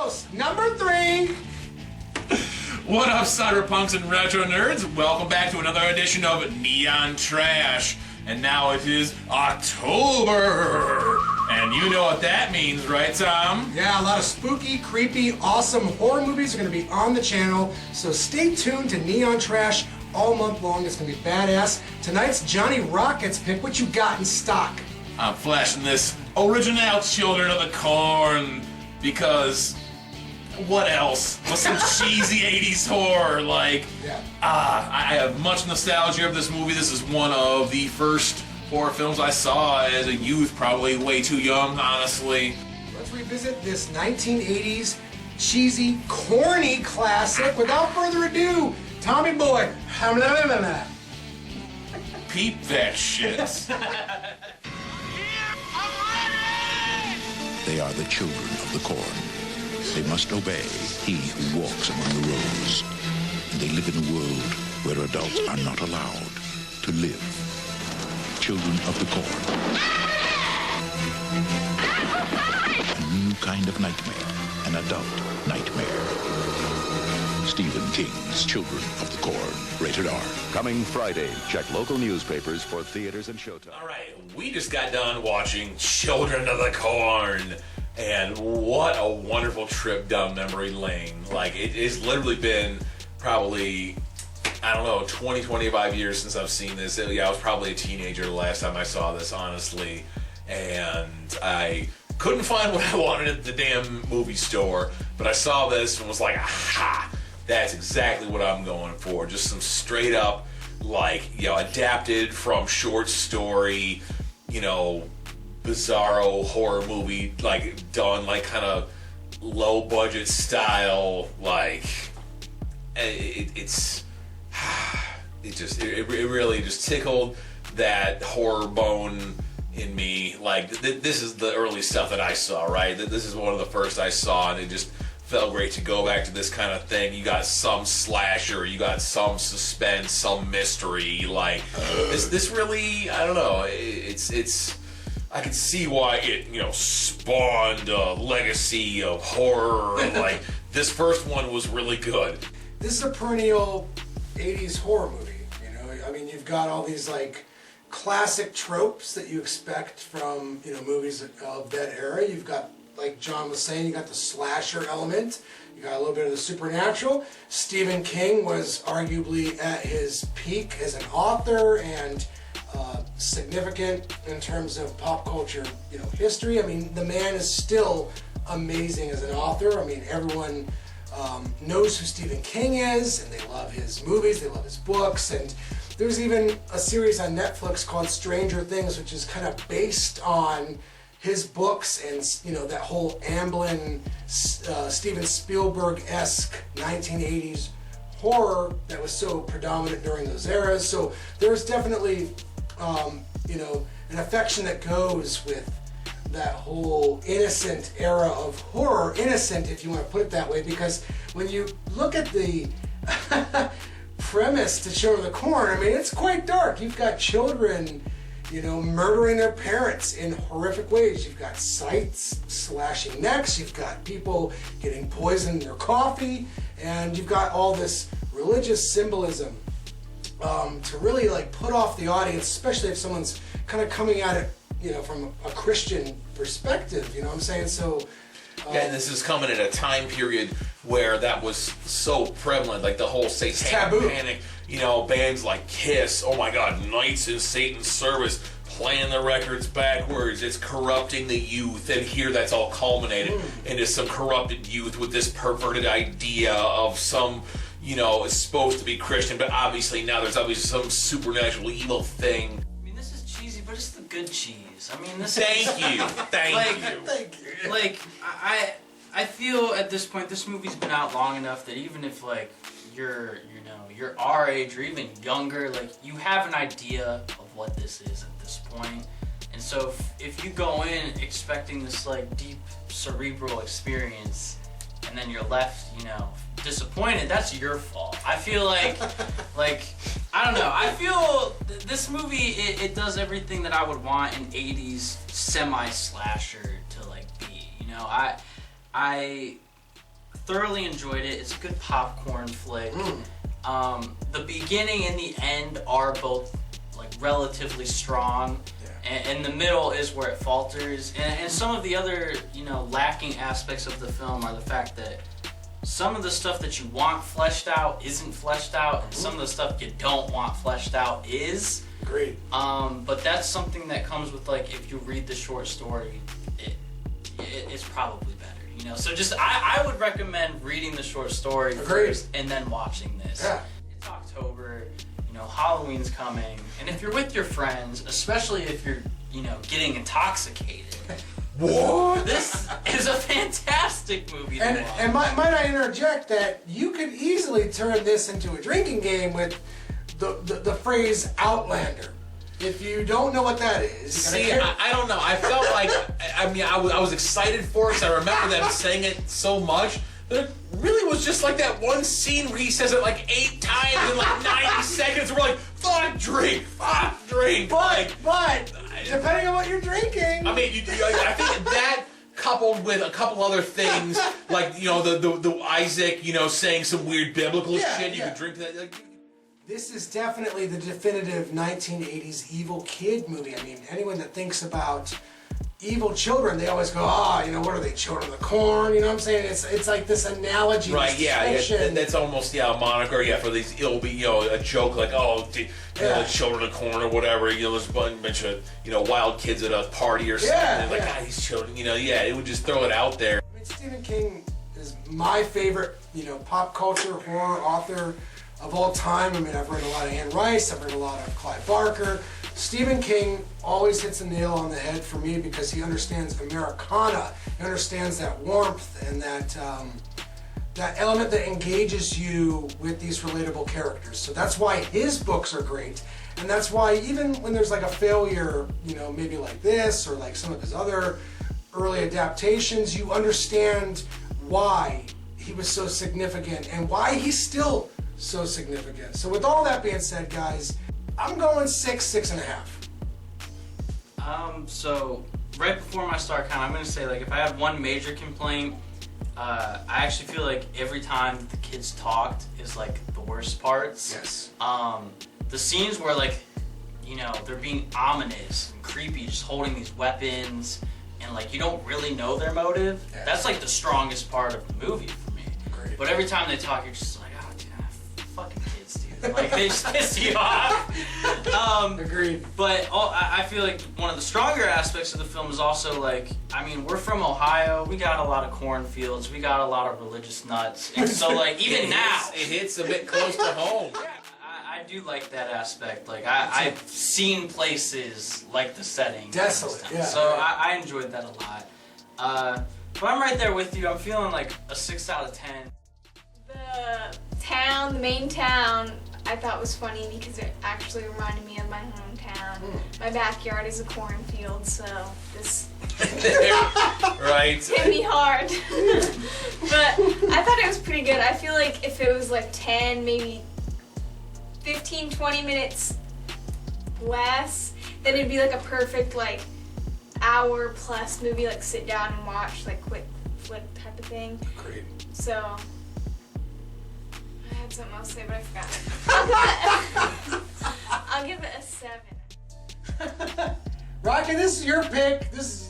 host, number 3. What up, cyberpunks and retro nerds? Welcome back to another edition of Neon Trash. And now it is October. And you know what that means, right, Tom? Yeah, a lot of spooky, creepy, awesome horror movies are going to be on the channel. So stay tuned to Neon Trash all month long. It's going to be badass. Tonight's Johnny Rockets pick. What you got in stock? I'm flashing this original Children of the Corn because what else? With some cheesy 80s horror, like, I have much nostalgia of this movie. This is one of the first horror films I saw as a youth, probably way too young, honestly. Let's revisit this 1980s cheesy, corny classic. Without further ado, Tommy Boy. Peep that shit. They are the children of the corn. They must obey he who walks among the rows. And they live in a world where adults are not allowed to live. Children of the corn. A new kind of nightmare. An adult nightmare. Stephen King's Children of the Corn. Rated R. Coming Friday. Check local newspapers for theaters and showtime. All right, we just got done watching Children of the Corn. And what a wonderful trip down memory lane. Like, it has literally been probably, I don't know, 20, 25 years since I've seen this. I was probably a teenager the last time I saw this, honestly. And I couldn't find what I wanted at the damn movie store. But I saw this and was like, aha! That's exactly what I'm going for. Just some straight up, like, adapted from short story, bizarro horror movie, like, done, like, kind of low budget style, like, it really just tickled that horror bone in me. Like, this is the early stuff that I saw, right? This is one of the first I saw, and it just felt great to go back to this kind of thing. You got some slasher, you got some suspense, some mystery, like, this really, I don't know, it's I can see why it, spawned a legacy of horror. Like, this first one was really good. This is a perennial 80s horror movie, I mean, you've got all these, like, classic tropes that you expect from, movies of that era. You've got, like John was saying, you got the slasher element. You got a little bit of the supernatural. Stephen King was arguably at his peak as an author and significant in terms of pop culture, history. I mean, the man is still amazing as an author. I mean, everyone knows who Stephen King is, and they love his movies, they love his books, and there's even a series on Netflix called Stranger Things, which is kind of based on his books and, that whole Amblin, Steven Spielberg-esque 1980s horror that was so predominant during those eras. So there's definitely an affection that goes with that whole innocent era of horror. Innocent, if you want to put it that way, because when you look at the premise to Children of the Corn, I mean, it's quite dark. You've got children, murdering their parents in horrific ways. You've got scythes slashing necks. You've got people getting poisoned in their coffee. And you've got all this religious symbolism to really, like, put off the audience, especially if someone's kind of coming at it, from a Christian perspective, you know what I'm saying? So, and this is coming at a time period where that was so prevalent, like the whole satanic panic, bands like Kiss, oh my God, Knights in Satan's Service, playing the records backwards, it's corrupting the youth, and here that's all culminated into some corrupted youth with this perverted idea of some, it's supposed to be Christian, but obviously now there's obviously some supernatural evil thing. I mean, this is cheesy, but it's the good cheese. I mean, this Thank you. Like, I feel at this point, this movie's been out long enough that even if, like, you're our age or even younger, like, you have an idea of what this is at this point. And so if you go in expecting this, like, deep cerebral experience and then you're left, disappointed, that's your fault. I feel like, I don't know, I feel this movie, it does everything that I would want an 80s semi-slasher to, like, be, thoroughly enjoyed it. It's a good popcorn flick. The beginning and the end are both like relatively strong, and the middle is where it falters. And some of the other, you know, lacking aspects of the film are the fact that some of the stuff that you want fleshed out isn't fleshed out, and some of the stuff you don't want fleshed out is. Great. But that's something that comes with, like, if you read the short story, it's probably better, you know. So just I would recommend reading the short story first and then watching this. Yeah. It's October, you know, Halloween's coming, and if you're with your friends, especially if you're, you know, getting intoxicated. What? This is a fantastic movie to watch. And might I interject that you could easily turn this into a drinking game with the phrase Outlander. If you don't know what that is, see, I don't know. I felt like, I mean, I was excited for it because I remember them saying it so much, but it really was just like that one scene where he says it like 8 times in like 90 seconds. We're like, fuck drink. But depending on what you're drinking, I mean, I think that coupled with a couple other things, like, you know, the Isaac, you know, saying some weird biblical shit, you could drink that. Like, this is definitely the definitive 1980s evil kid movie. I mean, anyone that thinks about evil children, they always go, you know, what are they, children of the corn? You know what I'm saying? It's like this analogy. Right, this that's almost, a moniker, for these, it'll be, you know, a joke like, the children of the corn or whatever, you know, there's a bunch of, you know, wild kids at a party or something, and like, these children, you know, it would just throw it out there. I mean, Stephen King is my favorite, you know, pop culture horror author of all time. I mean, I've read a lot of Anne Rice, I've read a lot of Clive Barker. Stephen King always hits a nail on the head for me because he understands Americana. He understands that warmth and that element that engages you with these relatable characters. So that's why his books are great. And that's why even when there's like a failure, you know, maybe like this or like some of his other early adaptations, you understand why he was so significant and why he's still so significant. So with all that being said, guys, I'm going 6.5. So right before my star count, I'm gonna say, like, if I had one major complaint, I actually feel like every time the kids talked is like the worst parts. Yes. The scenes where, like, you know, they're being ominous and creepy, just holding these weapons, and like you don't really know their motive. Yeah. That's like the strongest part of the movie for me. Great. But every time they talk, you're just like, oh, dude, fucking kids, dude. Like, they just piss you off. Agreed. But I feel like one of the stronger aspects of the film is also, like, I mean, we're from Ohio. We got a lot of cornfields. We got a lot of religious nuts. And so, like, even now, it hits a bit close to home. I do like that aspect. Like, I've seen places like the setting. Desolate, yeah. So I enjoyed that a lot. But I'm right there with you. I'm feeling like a 6 out of 10. The main town, I thought was funny because it actually reminded me of my hometown. My backyard is a cornfield, so this Right. hit me hard. But I thought it was pretty good. I feel like if it was like 10, maybe 15, 20 minutes less, then it'd be like a perfect like hour plus movie, like sit down and watch, like quick flick type of thing. Great. So I had something else to say, but I forgot. I'll give it a 7. Rocky, this is your pick. This is.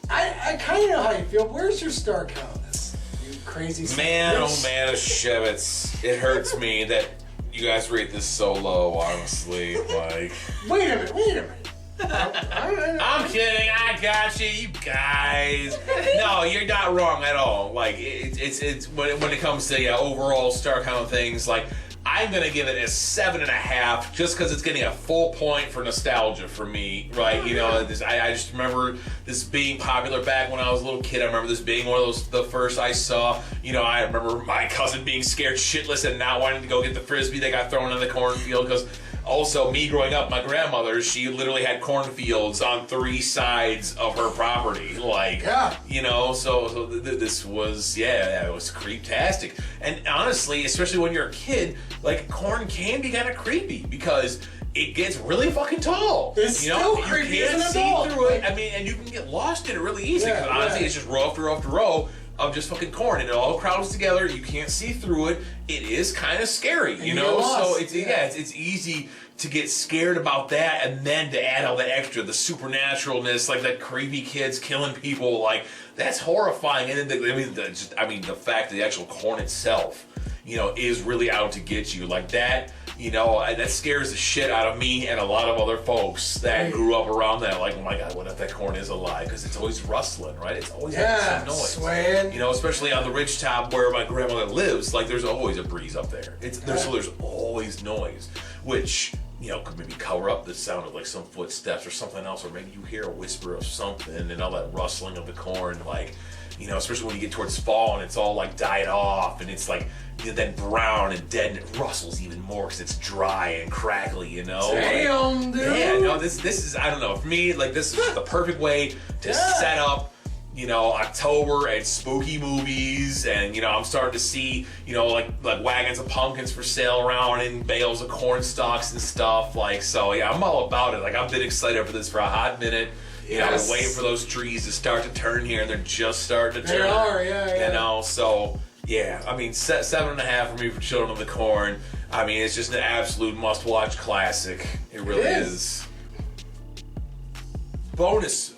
I kind of know how you feel. Where's your star count? This you crazy. Man, bitch. oh man, Shevitz. It hurts me that you guys rate this so low, honestly. Like, Wait a minute. I'm kidding, I got you guys. No, you're not wrong at all. Like, it's when it comes to overall star count things, like, I'm gonna give it a 7.5 just because it's getting a full point for nostalgia for me, right? You know, I just remember this being popular back when I was a little kid. I remember this being one of those, the first I saw. You know, I remember my cousin being scared shitless and not wanting to go get the frisbee that got thrown in the cornfield because also me growing up, my grandmother, she literally had cornfields on 3 sides of her property. Like, you know, so this was, it was creeptastic. And honestly, especially when you're a kid, like, corn can be kind of creepy because it gets really fucking tall. It's still creepy You can't as an see adult. through it. I mean, and you can get lost in it really easy because honestly, it's just row after row after row of just fucking corn, and it all crowds together. You can't see through it. It is kind of scary, you you know. get lost. So it's easy to get scared about that, and then to add all that extra, the supernaturalness, like that creepy kids killing people, like that's horrifying. And then the fact that the actual corn itself, you know, is really out to get you, like that. You know, that scares the shit out of me and a lot of other folks that grew up around that. Like, oh my God, what if that corn is alive? Because it's always rustling, right? It's always making some noise. Swaying. You know, especially on the ridge top where my grandmother lives, like there's always a breeze up there. So there's always noise, which, you know, could maybe cover up the sound of like some footsteps or something else, or maybe you hear a whisper of something and all that rustling of the corn, like, you know, especially when you get towards fall and it's all like died off and it's like, you know, then brown and dead, and it rustles even more because it's dry and crackly, you know. Damn, dude. Yeah, no, this is, I don't know, for me, like this is the perfect way to set up, you know, October and spooky movies, and you know, I'm starting to see, you know, like wagons of pumpkins for sale around and bales of corn stalks and stuff. Like, so yeah, I'm all about it. Like, I've been excited for this for a hot minute. You know, waiting for those trees to start to turn here, and they're just starting to turn. They are, yeah. You know, so yeah, I mean, 7.5 for me for Children of the Corn. I mean, it's just an absolute must-watch classic. It really is. Bonus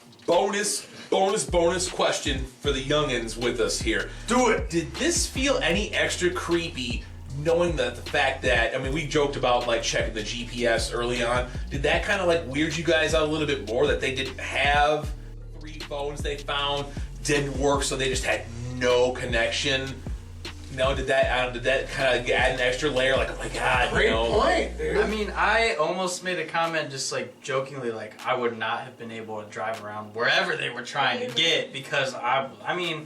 question for the youngins with us here. Do it. Did this feel any extra creepy, knowing that the fact that, I mean, we joked about like checking the GPS early on. Did that kind of like weird you guys out a little bit more, that they didn't have 3 phones they found didn't work, so they just had no connection? You know, did that kind of add an extra layer? Like, oh my God, Great you know. point, dude. I mean, I almost made a comment just like jokingly, like I would not have been able to drive around wherever they were trying to get, because I mean,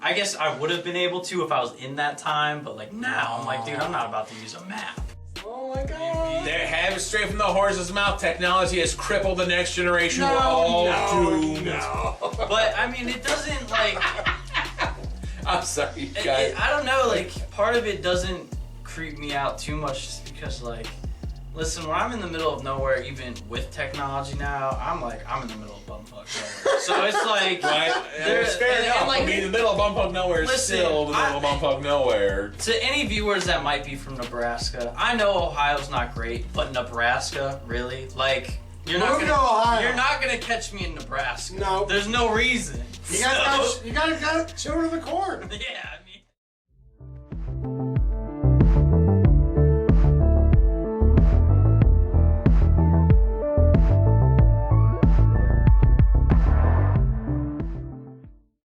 I guess I would have been able to if I was in that time, but like now I'm like, dude, I'm not about to use a map. Oh my God. They have it straight from the horse's mouth. Technology has crippled the next generation. We're all doomed. But I mean, it doesn't like. I'm sorry, guys. I don't know, like, part of it doesn't creep me out too much just because, like, listen, when I'm in the middle of nowhere, even with technology now, I'm in the middle of bumfuck nowhere. So it's like, Right? It's fair enough. like, I mean, the middle of bumfuck nowhere is listen, still the middle of bumfuck nowhere. to any viewers that might be from Nebraska, I know Ohio's not great, but Nebraska, really? Like, you're not Move to Ohio. You're not gonna catch me in Nebraska. No. There's no reason. You guys got Children of the Corn. Yeah.